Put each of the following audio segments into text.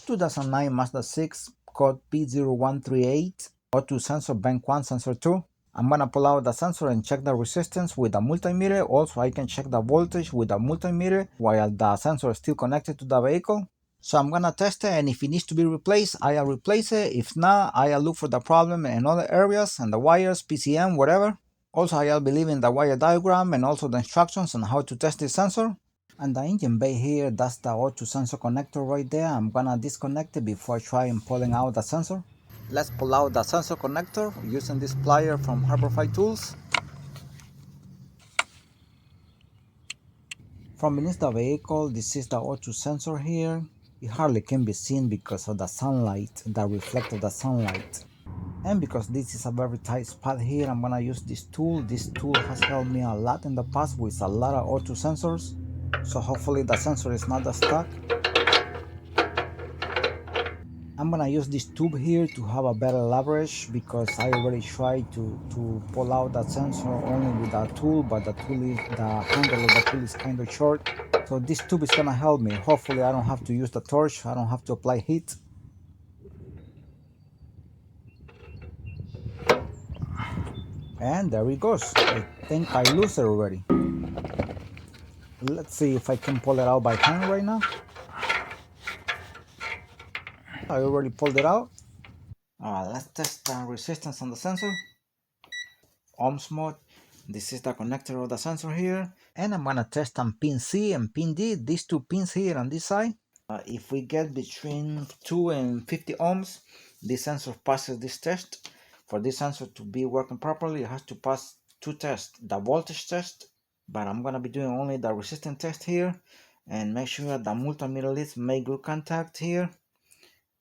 2009 Mazda 6, code P0138, O2 sensor, bank 1, sensor 2. I'm gonna pull out the sensor and check the resistance with the multimeter. Also, I can check the voltage with the multimeter while the sensor is still connected to the vehicle. So I'm gonna test it, and if it needs to be replaced, I'll replace it. If not, I'll look for the problem in other areas and the wires, PCM, whatever. Also, I'll be leaving the wire diagram and also the instructions on how to test this sensor. And the engine bay here, that's the O2 sensor connector right there. I'm gonna disconnect it before I try and pulling out the sensor. Let's pull out the sensor connector using this plier from Harborify Tools. From beneath the vehicle, this is the O2 sensor here. It hardly can be seen because of the sunlight, the reflect of the sunlight. And because this is a very tight spot here, I'm gonna use this tool. This tool has helped me a lot in the past with a lot of O2 sensors. So hopefully the sensor is not stuck. I'm gonna use this tube here to have a better leverage because I already tried to pull out that sensor only with that tool, but the handle of the tool is kind of short. So this tube is gonna help me. Hopefully I don't have to use the torch, I don't have to apply heat. And there it goes. I think I lose it already. Let's see if I can pull it out by hand right now. I already pulled it out. Let's test the resistance on the sensor. Ohms mode. This is the connector of the sensor here. And I'm gonna test on pin C and pin D, these two pins here on this side. If we get between 2 and 50 ohms, this sensor passes this test. For this sensor to be working properly, it has to pass two tests, the voltage test, but I'm gonna be doing only the resistance test here, and make sure that the multimeter leads make good contact here.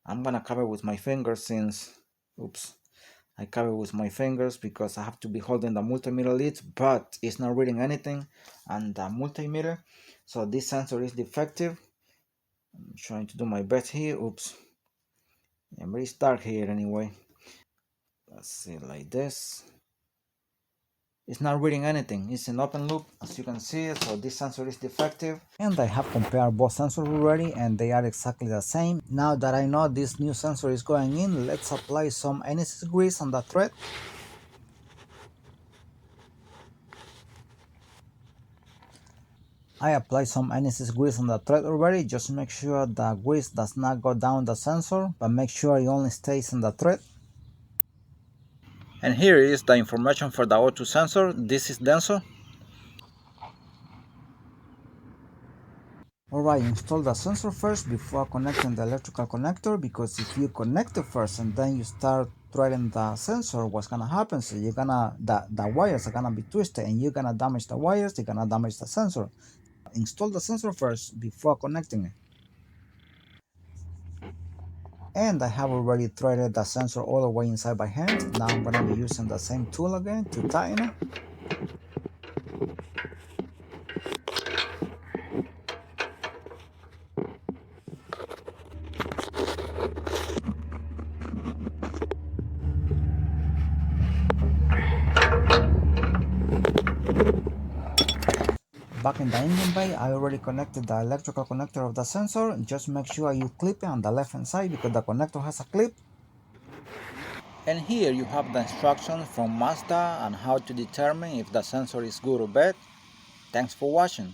I'm gonna cover with my fingers since, I cover with my fingers because I have to be holding the multimeter leads, but it's not reading anything on the multimeter, so this sensor is defective. I'm trying to do my best here. And it's dark here anyway. Let's see, like this. It's not reading anything. It's an open loop, as you can see, so this sensor is defective. And I have compared both sensors already, and they are exactly the same. Now that I know this new sensor is going in, let's apply some anise grease on the thread. I applied some anise grease on the thread already. Just make sure the grease does not go down the sensor, but make sure it only stays in the thread. And here is the information for the O2 sensor. This is denso. Alright, install the sensor first before connecting the electrical connector, because if you connect it first and then you start threading the sensor, what's gonna happen? So the wires are gonna be twisted and you're gonna damage the wires, you're gonna damage the sensor. Install the sensor first before connecting it. And I have already threaded the sensor all the way inside by hand. Now I'm gonna be using the same tool again to tighten it. Back in the engine bay, I already connected the electrical connector of the sensor. Just make sure you clip it on the left hand side because the connector has a clip. And here you have the instructions from Mazda on how to determine if the sensor is good or bad. Thanks for watching.